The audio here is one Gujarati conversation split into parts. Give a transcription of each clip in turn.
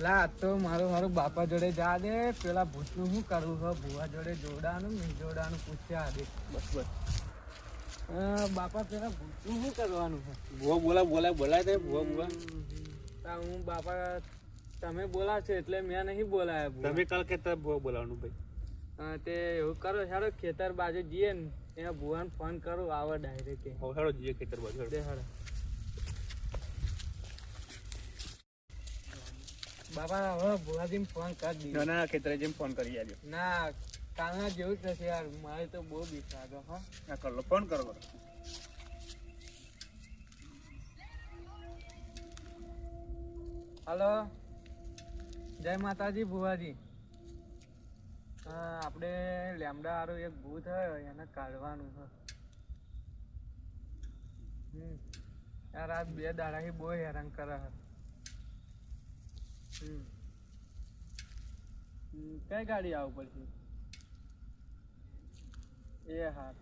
લા તો મારું બાપા જોડે જા દે, પેલા ભૂતનું શું કરવું છે, ભુવા જોડે જોડાનું નહીં જોડાનું પૂછ્યા દે. બસ બાપા પેલા ભૂતનું શું કરવાનું છે? ભુવા બોલાય તે ભુવા હું બાપા તમે બોલાવશો એટલે મેં નહીં બોલાયા. તમે કાલ કેતા ભુવા બોલાવાનું ભાઈ. તે એવું કરો સારો ખેતર બાજુ જઈએ ને એના ભુવાને ફોન કરું આવે ડાયરેક્ટ. હવે જઈએ ખેતર બાજુ. બાપા હવે ભુવાજી ફોન કરી દીધો. ના ખેતરે જેમ ફોન કરી આજો. ના કાલના જેવું જ થશે યાર, મારે તો બહુ બીક લાગે. હા કર લો, ફોન કરો. હલો, જય માતાજી ભુવાજી. આપણે લેમડા વાળું એક ભૂત હોય એને કાઢવાનું છે. યાર આ 2 દાડાથી બહુ હેરાન કરે છે. કઈ ગાડી આવવું પડશે? એ હા.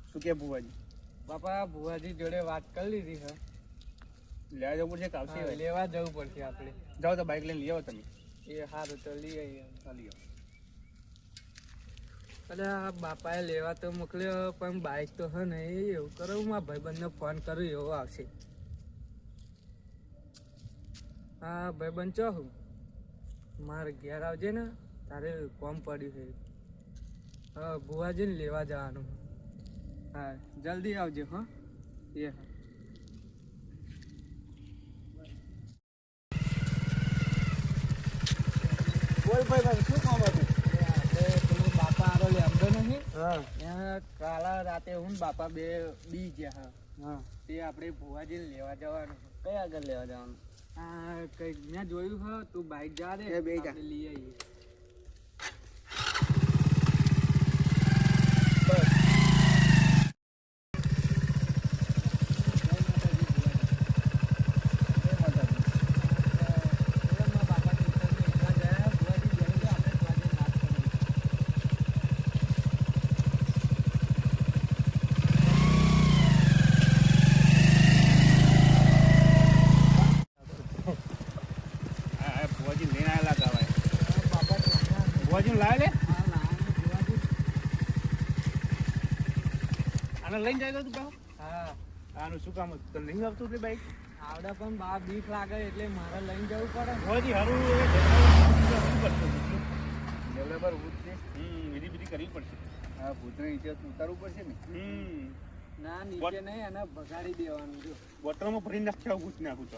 શું કે ભુવાજી? બાપા ભુવાજી જોડે વાત કરી લીધી છે. લેવા જવું પડશે? આવશે લેવા જવું પડશે આપણે. જાઓ તો બાઇક લઈને લઈ આવો તમે. એ સારું તો લઈ આવીએ. ચાલી આવો. અરે આ બાપાએ લેવા તો મોકલ્યો પણ બાઇક તો હે ને એવું કરો, મારા ભાઈબંધને ફોન કરું એવો આવશે. હા ભાઈબંધ ચો હું મારે ઘેર આવજે ને, તારે કોમ પડ્યું છે. હા ભુવાજીને લેવા જવાનું. હા જલ્દી આવજો. હા એ હા. બોલ ભાઈ શું કામ હતું? આપણે બાપા આરો લેમડો નહીં. હા કાલા રાતે હું બાપા બે બી ગયા. હા તે આપણે ભુવાજીને લેવા જવાનું. કઈ આગળ લેવા જવાનું? કઈ મેં જોયું હ, તું બાઈક જા દે, બે જા લઈ આવીએ. લઈને જાય તું? હા આનું શું કામ હતું? તને નહીં આવતું બાઈક? આવડે પણ બા બીક લાગે એટલે મારે લઈને જવું પડે. ભુવાજી હારું બરાબર વિધિ કરવી પડશે. હા ભૂતને નીચે ઉતારવું પડશે ને. ના નીચે નહીં, એને ભગાડી દેવાનું. જો બોટલમાં ભરીને નાખ્યા ભૂત નાખું તો.